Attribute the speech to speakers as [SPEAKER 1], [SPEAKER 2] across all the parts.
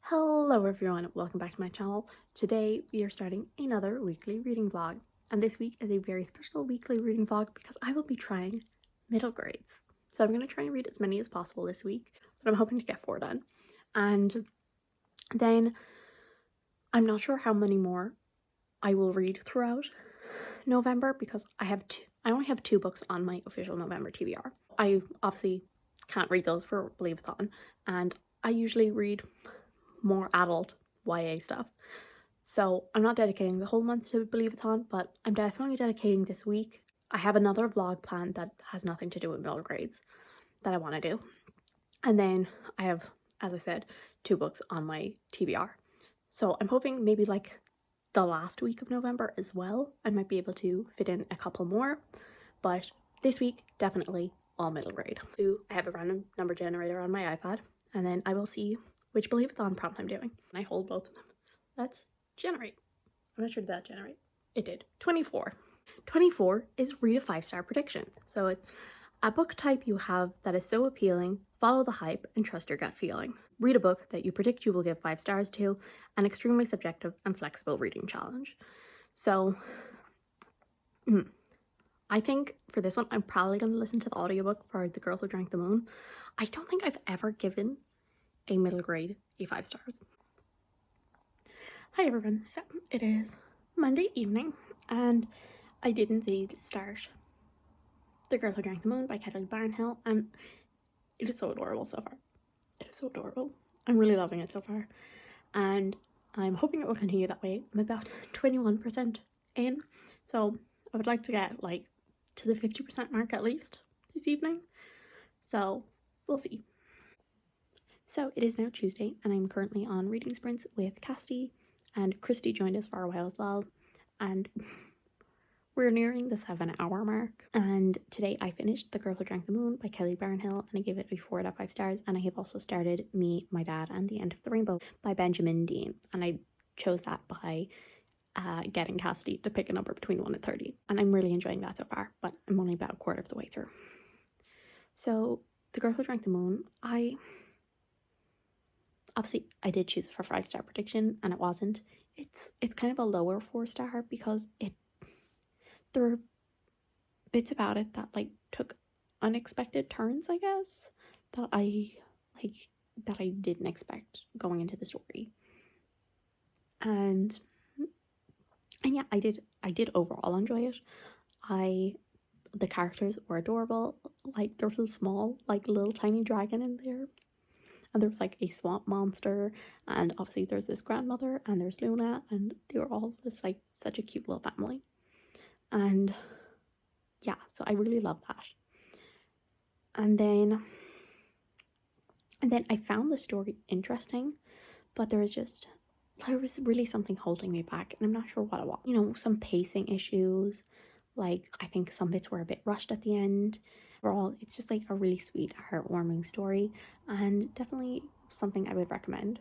[SPEAKER 1] Hello everyone, welcome back to my channel. Today we are starting another weekly reading vlog, and this week is a very special weekly reading vlog because I will be trying middle grades. So I'm going to try and read as many as possible this week, but I'm hoping to get 4 done. And then I'm not sure how many more I will read throughout November because I only have 2 books on my official November TBR. I obviously can't read those for Believathon, and I usually read more adult YA stuff. So I'm not dedicating the whole month to Believathon, but I'm definitely dedicating this week. I have another vlog planned that has nothing to do with middle grades that I want to do. And then I have, as I said, 2 books on my TBR. So I'm hoping maybe like the last week of November as well, I might be able to fit in a couple more. But this week, definitely all middle grade. I have a random number generator on my iPad, and then I will see which Believathon prompt I'm doing. And I hold both of them. Let's generate. I'm not sure did that generate. It did. 24. 24 is read a 5-star prediction. So it's a book type you have that is so appealing, follow the hype and trust your gut feeling. Read a book that you predict you will give 5 stars to, an extremely subjective and flexible reading challenge. So I think for this one, I'm probably going to listen to the audiobook for The Girl Who Drank the Moon. I don't think I've ever given a middle grade a 5 stars. Hi everyone, so it is Monday evening and I did indeed start The Girl Who Drank the Moon by Kelly Barnhill, and it is so adorable so far. It is so adorable. I'm really loving it so far and I'm hoping it will continue that way. I'm about 21% in, so I would like to get like to the 50% mark at least this evening, so we'll see. So it is now Tuesday and I'm currently on reading sprints with Cassidy, and Christy joined us for a while as well, and we're nearing the 7-hour mark. And today I finished The Girl Who Drank the Moon by Kelly Barnhill and I gave it a 4 out of 5 stars, and I have also started Me, My Dad and the End of the Rainbow by Benjamin Dean, and I chose that by getting Cassidy to pick a number between 1 and 30, and I'm really enjoying that so far, but I'm only about a quarter of the way through. So The Girl Who Drank the Moon, obviously I did choose it for 5-star prediction and it wasn't. It's kind of a lower 4-star because there were bits about it that like took unexpected turns, I guess, that I didn't expect going into the story. And yeah, I did overall enjoy it. The characters were adorable. Like there was a small like little tiny dragon in there, and there was like a swamp monster, and obviously there's this grandmother and there's Luna, and they were all just like such a cute little family. And yeah, so I really love that. And then I found the story interesting, but there was really something holding me back, and I'm not sure what it was. You know, some pacing issues. Like I think some bits were a bit rushed at the end. Overall, it's just like a really sweet, heartwarming story, and definitely something I would recommend.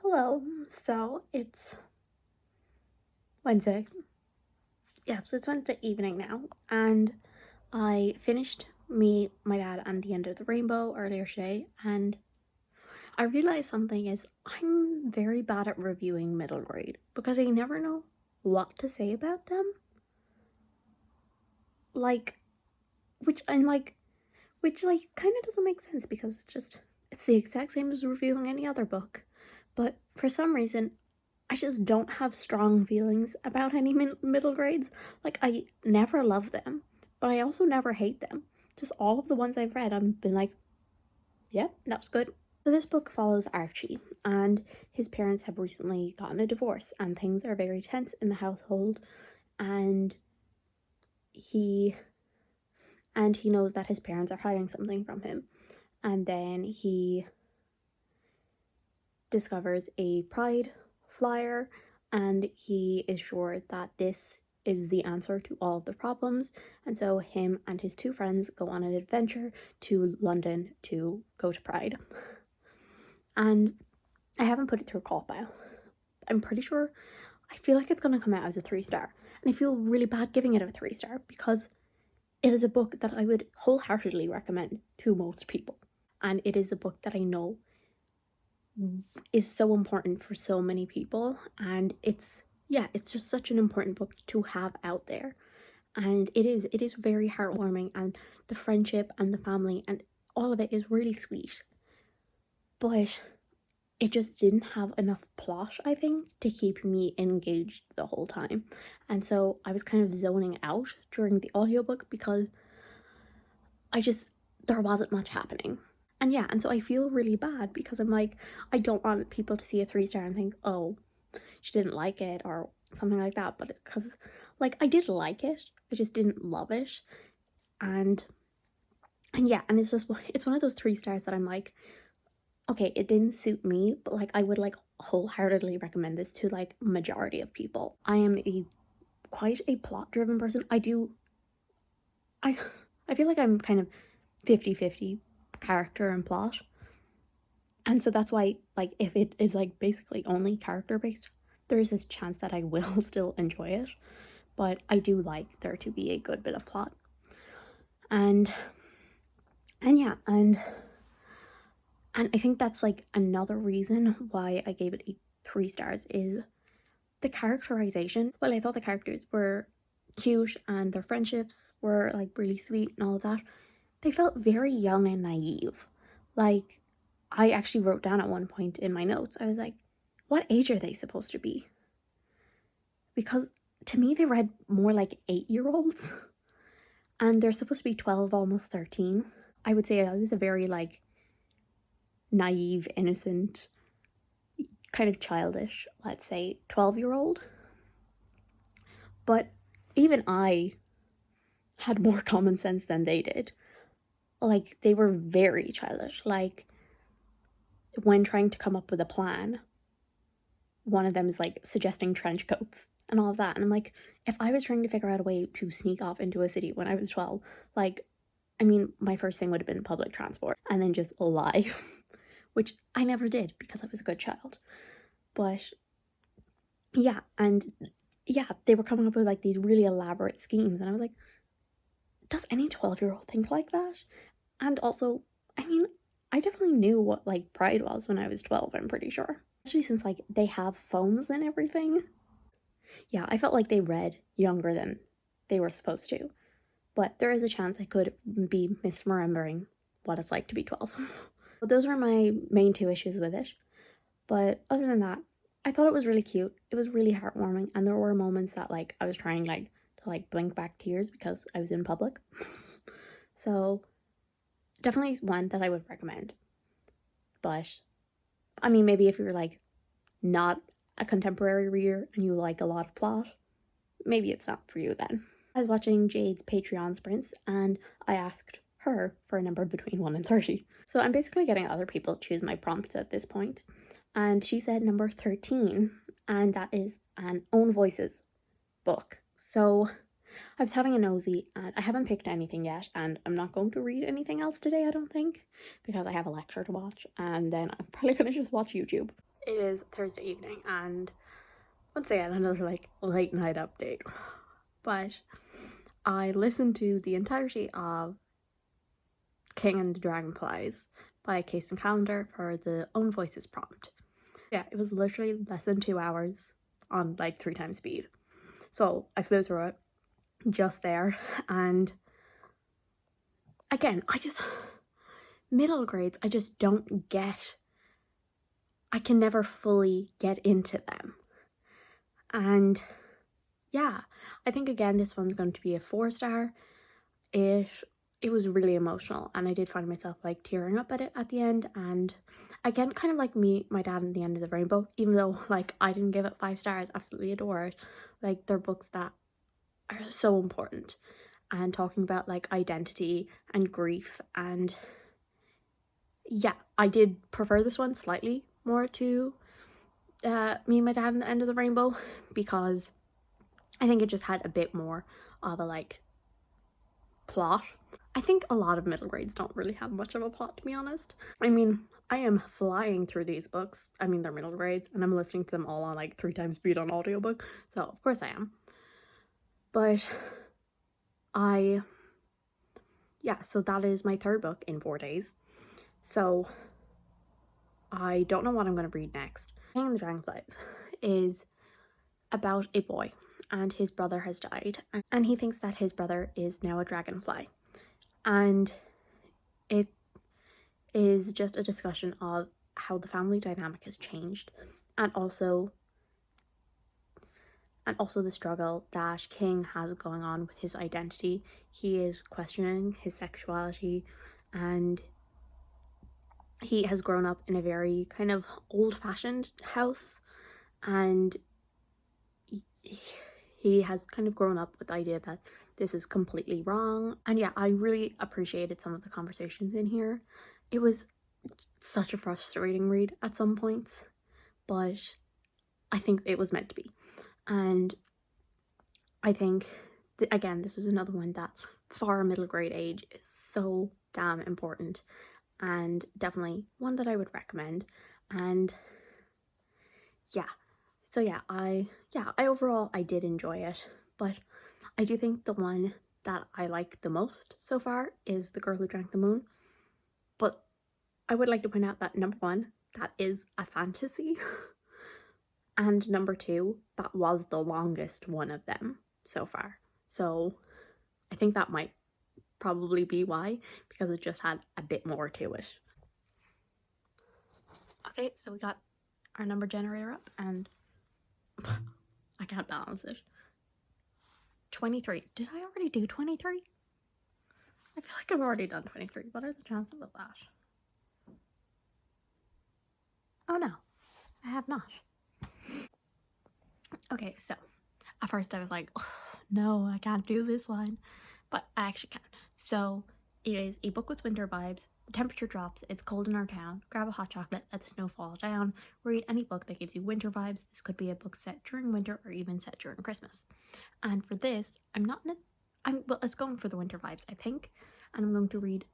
[SPEAKER 1] Hello, so it's Wednesday. Yeah, so it's Wednesday evening now, and I finished Me, My Dad and the End of the Rainbow earlier today, and I realized something is I'm very bad at reviewing middle grade because I never know what to say about them. Which kind of doesn't make sense because it's the exact same as reviewing any other book, but for some reason I just don't have strong feelings about any middle grades. Like I never love them, but I also never hate them. Just all of the ones I've read I've been like, yeah, that was good. So this book follows Archie, and his parents have recently gotten a divorce and things are very tense in the household, and he knows that his parents are hiding something from him. And then he discovers a Pride flyer, and he is sure that this is the answer to all of the problems. And so him and his 2 friends go on an adventure to London to go to Pride. And I haven't put it through CAWPILE. I'm pretty sure, I feel like it's going to come out as a 3-star. And I feel really bad giving it a 3-star because it is a book that I would wholeheartedly recommend to most people. And it is a book that I know is so important for so many people, and it's just such an important book to have out there. And it is very heartwarming, and the friendship and the family and all of it is really sweet, but it just didn't have enough plot, I think, to keep me engaged the whole time. And so I was kind of zoning out during the audiobook because there wasn't much happening. And yeah, and so I feel really bad because I'm like, I don't want people to see a 3 star and think, oh, she didn't like it or something like that. But because, like, I did like it, I just didn't love it. And yeah, and it's one of those 3 stars that I'm like, okay, it didn't suit me, but like I would like wholeheartedly recommend this to like majority of people. I am quite a plot driven person. I I feel like I'm kind of 50-50 character and plot. And so that's why, like, if it is like basically only character based, there's this chance that I will still enjoy it. But I do like there to be a good bit of plot. And yeah, and I think that's like another reason why I gave it 3 stars is the characterization. Well, I thought the characters were cute and their friendships were like really sweet and all of that. They felt very young and naive. Like, I actually wrote down at one point in my notes, I was like, what age are they supposed to be? Because to me, they read more like 8-year-olds, and they're supposed to be 12, almost 13. I would say I was a very like naive, innocent, kind of childish, let's say 12-year-old. But even I had more common sense than they did. Like, they were very childish. Like, when trying to come up with a plan, one of them is like suggesting trench coats and all of that. And I'm like, if I was trying to figure out a way to sneak off into a city when I was 12, like, I mean, my first thing would have been public transport and then just lie, which I never did because I was a good child. But yeah, and yeah, they were coming up with like these really elaborate schemes, and I was like, does any 12-year-old think like that? And also, I mean, I definitely knew what like pride was when I was 12, I'm pretty sure. Especially since like they have phones and everything. Yeah, I felt like they read younger than they were supposed to. But there is a chance I could be misremembering what it's like to be 12. But those were my main 2 issues with it. But other than that, I thought it was really cute. It was really heartwarming, and there were moments that like I was trying like to like blink back tears because I was in public. So definitely one that I would recommend. But I mean, maybe if you're like not a contemporary reader and you like a lot of plot, maybe it's not for you then. I was watching Jade's Patreon sprints and I asked her for a number between 1 and 30. So I'm basically getting other people to choose my prompts at this point. And she said number 13, and that is an Own Voices book. So I was having a nosy, and I haven't picked anything yet, and I'm not going to read anything else today, I don't think, because I have a lecture to watch, and then I'm probably going to just watch YouTube. It is Thursday evening, and once again, another like late night update. But I listened to the entirety of King and the Dragonflies by Case and Calendar for the Own Voices prompt. Yeah, it was literally less than 2 hours on like 3 times speed. So I flew through it just there, and again, middle grades, I just don't get. I can never fully get into them. And yeah, I think again this one's going to be a 4 star. It was really emotional, and I did find myself like tearing up at it at the end. And again, kind of like my dad and the End of the Rainbow, even though like I didn't give it 5 stars, absolutely adore it. Like, they're books that are so important, and talking about like identity and grief. And yeah, I did prefer this one slightly more to Me and My Dad and the End of the Rainbow, because I think it just had a bit more of a like plot. I think a lot of middle grades don't really have much of a plot, to be honest. I mean, I am flying through these books. I mean, they're middle grades, and I'm listening to them all on like 3 times speed on audiobook, so of course I am. But yeah, so that is my 3rd book in 4 days. So I don't know what I'm going to read next. King and the Dragonflies is about a boy, and his brother has died, and he thinks that his brother is now a dragonfly. And it is just a discussion of how the family dynamic has changed, and also the struggle that King has going on with his identity. He is questioning his sexuality, and he has grown up in a very kind of old-fashioned house, and he has kind of grown up with the idea that this is completely wrong. And yeah, I really appreciated some of the conversations in here. It was such a frustrating read at some points, but I think it was meant to be. And I think again, this is another one that for middle grade age is so damn important, and definitely one that I would recommend. And yeah, so yeah, I overall I did enjoy it, but I do think the one that I like the most so far is The Girl Who Drank the Moon. But I would like to point out that number one, that is a fantasy, and number two, that was the longest one of them so far. So I think that might probably be why, because it just had a bit more to it. Okay, so we got our number generator up, and I can't balance it. 23. Did I already do 23? I feel like I've already done 23. What are the chances of that? Oh no, I have not. Okay, so at first I was like, oh, no, I can't do this one, but I actually can. So it is a book with winter vibes. The temperature drops, it's cold in our town. Grab a hot chocolate, let the snow fall down. Read any book that gives you winter vibes. This could be a book set during winter or even set during Christmas. And for this, well, it's going for the winter vibes, I think. And I'm going to read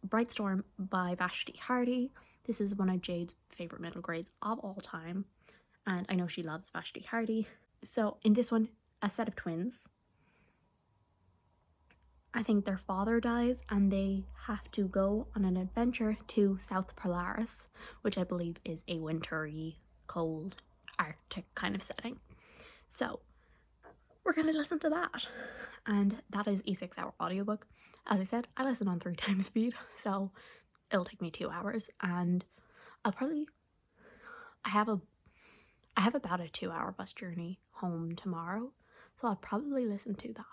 [SPEAKER 1] Brightstorm by Vashti Hardy. This is one of Jade's favorite middle grades of all time, and I know she loves Vashti Hardy. So in this one, a set of twins, I think their father dies and they have to go on an adventure to South Polaris, which I believe is a wintry, cold, Arctic kind of setting. So we're going to listen to that, and that is a 6-hour audiobook. As I said, I listen on 3 times speed, so it'll take me 2 hours, and I have about a 2-hour bus journey home tomorrow, so I'll probably listen to that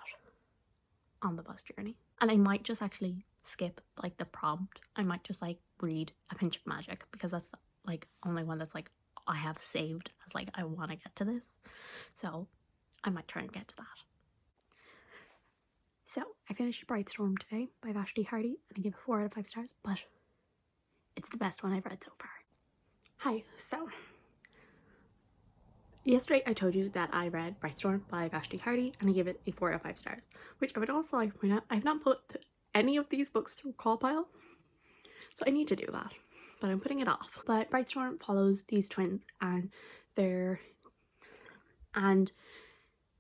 [SPEAKER 1] on the bus journey. And I might just actually skip like the prompt. I might just like read A Pinch of Magic, because that's like only one that's like I have saved as like I want to get to this, so I might try and get to that. So I finished Brightstorm today by Vashti Hardy, and I give it 4 out of 5 stars, but it's the best one I've read so far. Hi, so yesterday I told you that I read Brightstorm by Vashti Hardy, and I gave it a 4 out of 5 stars, which I would also like to point out, I've not put any of these books through CAWPILE, so I need to do that, but I'm putting it off. But Brightstorm follows these twins, and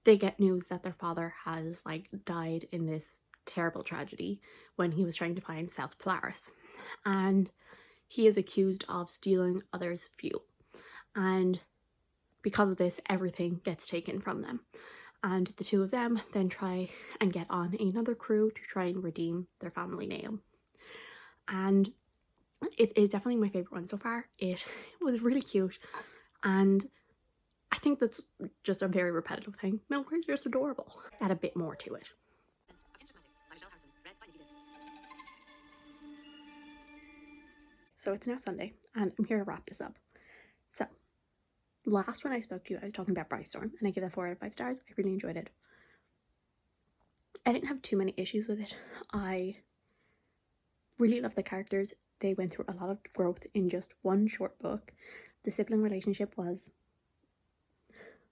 [SPEAKER 1] they get news that their father has like died in this terrible tragedy when he was trying to find South Polaris, and he is accused of stealing others' fuel, and because of this everything gets taken from them, and the two of them then try and get on another crew to try and redeem their family name. And it is definitely my favorite one so far. It was really cute, and I think that's just a very repetitive thing. Middle grades are just adorable. Add a bit more to it. So it's now Sunday, and I'm here to wrap this up. So, last when I spoke to you, I was talking about Brightstorm, and I give it 4 out of 5 stars. I really enjoyed it. I didn't have too many issues with it. I really love the characters. They went through a lot of growth in just one short book. The sibling relationship was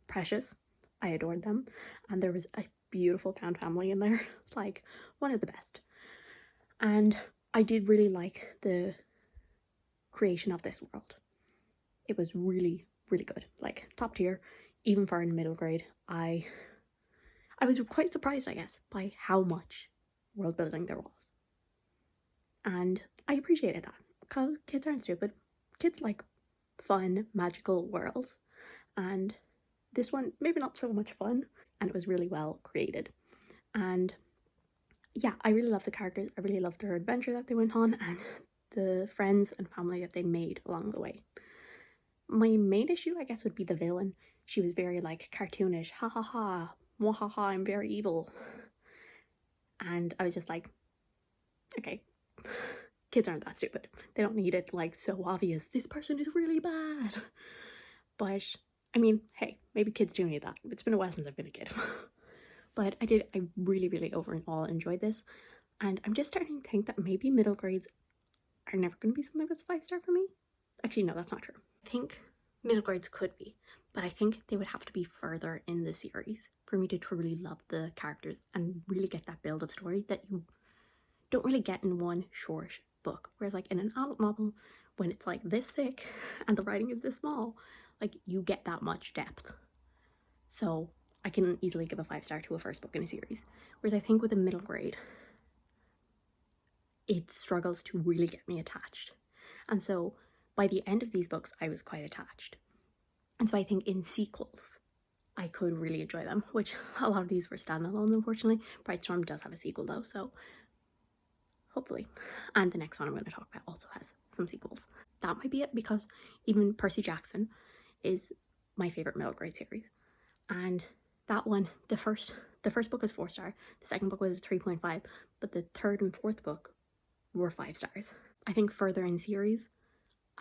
[SPEAKER 1] precious. I adored them, and there was a beautiful found family in there, like one of the best. And I did really like the creation of this world. It was really, really good, like top tier, even for in middle grade. I was quite surprised, I guess, by how much world building there was, and I appreciated that, because kids aren't stupid. Kids like fun, magical worlds. And this one, maybe not so much fun, and it was really well created. And yeah, I really love the characters. I really loved their adventure that they went on and the friends and family that they made along the way. My main issue, I guess, would be the villain. She was very like cartoonish, ha ha ha, mwahaha, I'm very evil. And I was just like, okay, kids aren't that stupid. They don't need it like so obvious. This person is really bad. But I mean, hey, maybe kids do need that. It's been a while since I've been a kid. But I really overall enjoyed this. And I'm just starting to think that maybe middle grades are never going to be something that's 5-star for me. Actually, no, that's not true. I think middle grades could be, but I think they would have to be further in the series for me to truly love the characters and really get that build of story that you don't really get in one short book. Whereas like in an adult novel, when it's like this thick and the writing is this small, like you get that much depth. So I can easily give a 5-star to a first book in a series. Whereas I think with a middle grade, it struggles to really get me attached. And so by the end of these books, I was quite attached. And so I think in sequels, I could really enjoy them, which a lot of these were standalone, unfortunately. Brightstorm does have a sequel though, so hopefully. And the next one I'm going to talk about also has some sequels. That might be it, because even Percy Jackson is my favorite middle grade series. And that one, the first book was 4-star, the second book was 3.5, but the third and fourth book were 5 stars. I think further in series,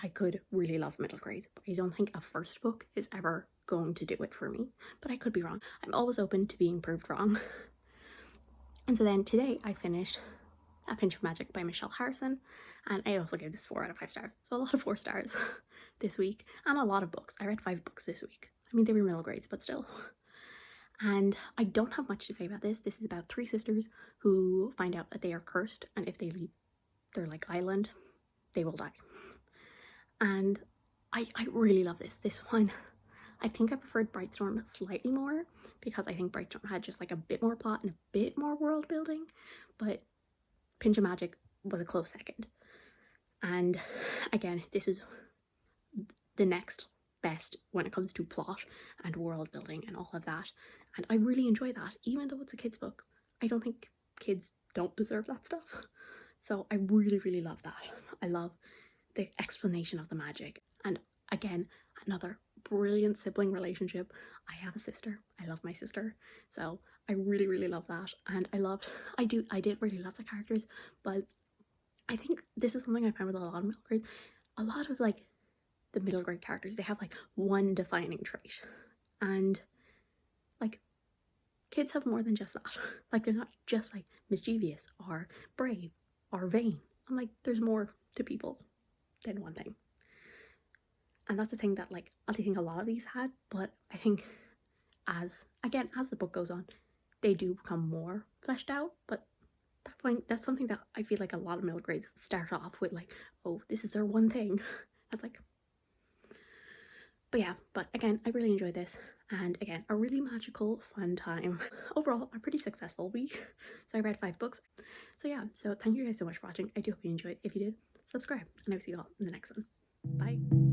[SPEAKER 1] I could really love middle grades, but I don't think a first book is ever going to do it for me. But I could be wrong. I'm always open to being proved wrong. And so then today I finished A Pinch of Magic by Michelle Harrison, and I also gave this 4 out of 5 stars. So a lot of 4 stars this week, and a lot of books. I read 5 books this week. I mean, they were middle grades, but still. And I don't have much to say about this. This is about 3 sisters who find out that they are cursed, and if they leave their like island, they will die. And I really love this. This one, I think I preferred Brightstorm slightly more, because I think Brightstorm had just like a bit more plot and a bit more world building, but Pinch of Magic was a close second. And again, this is the next best when it comes to plot and world building and all of that. And I really enjoy that, even though it's a kid's book. I don't think kids don't deserve that stuff. So I really love that. I love the explanation of the magic. And again, another brilliant sibling relationship. I have a sister. I love my sister. So I really love that. And I did really love the characters, but I think this is something I find with a lot of middle grades. A lot of like the middle grade characters, they have like one defining trait. And like kids have more than just that. Like they're not just like mischievous or brave or vain. I'm like, there's more to people than one thing. And that's the thing that like I think a lot of these had, but I think as the book goes on, they do become more fleshed out. But that's something that I feel like a lot of middle grades start off with, like, oh, this is their one thing. That's like, but yeah, but again, I really enjoyed this, and again, a really magical, fun time. Overall, a pretty successful week. So I read 5 books. So yeah, so thank you guys so much for watching. I do hope you enjoyed. If you did, subscribe, and I'll see you all in the next one. Bye.